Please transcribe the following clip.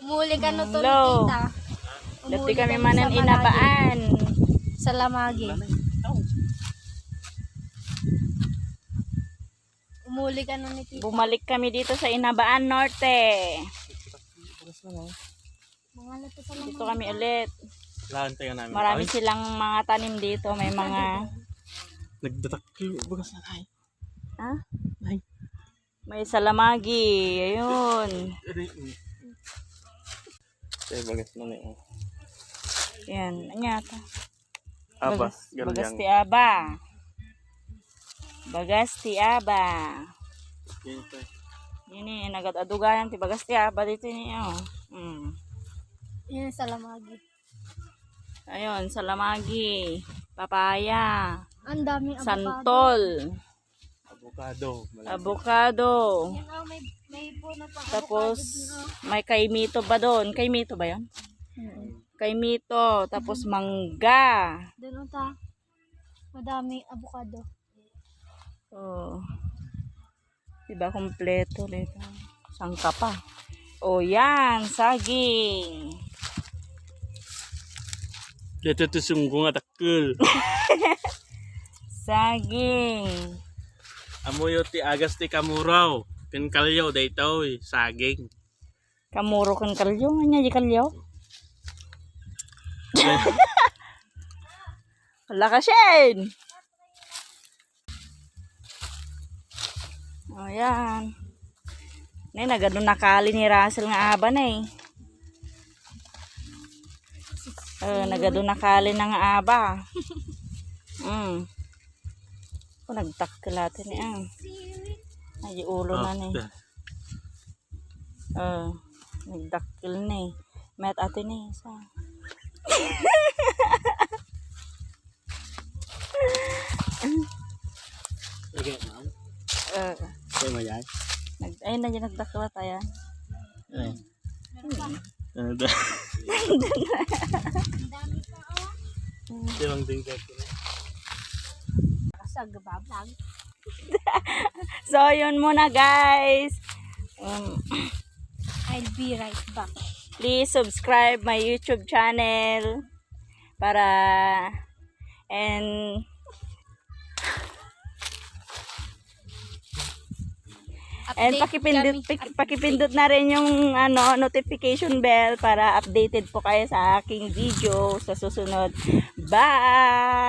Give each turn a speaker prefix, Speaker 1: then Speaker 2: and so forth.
Speaker 1: Umuli ka no to,
Speaker 2: Hello.
Speaker 1: tita.
Speaker 2: Dati kami manan inabaan.
Speaker 1: Sa Lamagi. Umuli ka no ni tita.
Speaker 2: Bumalik kami dito sa Inabaan Norte.
Speaker 1: Mga lato sa
Speaker 2: Dito kami ulit.
Speaker 3: Laantay namin.
Speaker 2: Marami silang mga tanim dito. May mga...
Speaker 3: Nagdatakil. Bagas na tayo.
Speaker 2: Ha?
Speaker 3: Ay.
Speaker 2: May salamagi. Ayun.
Speaker 3: Ay, bagas na niya.
Speaker 2: Yan. Anyata.
Speaker 3: Aba,
Speaker 2: Bagas ti
Speaker 3: galyang.
Speaker 2: aba. Bagas ti aba.
Speaker 3: Yan ito.
Speaker 2: Yun eh. Nagad-adugayan ti bagas ti aba dito niyo.
Speaker 1: Yan sa Lamagi.
Speaker 2: Ayun. Salamagi. Papaya.
Speaker 1: Ang daming avocado.
Speaker 2: Santol.
Speaker 3: Avocado.
Speaker 2: Avocado.
Speaker 1: Yan oh, may puno pa.
Speaker 2: Tapos, may kaimito ba doon? Kaimito ba yan? Kaimito. Tapos, mangga.
Speaker 1: Doon ta. Madaming avocado.
Speaker 2: Oh. Diba, kompleto dito. Sangka pa. Oh, yan. Saging.
Speaker 3: Dito ito sunggo nga takil.
Speaker 2: Saging.
Speaker 3: Amoyo ti agas ti kamuraw. Pinkalyaw daytaw saging.
Speaker 2: Kamuro kan kalyo. Nga di kalyo. Wala ka, Shane. O, yan. Nagadun nakali ni Russell nga aba na eh. Nagadun nakali na nga aba. O, nagtakkalate niya. Ay, ulo na ni. Nagdakil na eh. Met ate ni isa.
Speaker 3: Okay, ma'am. Kaya mo yan?
Speaker 2: Ayun na dyan nagdaklat ayan.
Speaker 3: Ay. Ano da? Silang tingkat ko.
Speaker 1: Kasag babag.
Speaker 2: So, yun muna guys.
Speaker 1: I'll be right back.
Speaker 2: Please subscribe my YouTube channel para and pakipindot na rin yung notification bell para updated po kayo sa aking video sa susunod. Bye!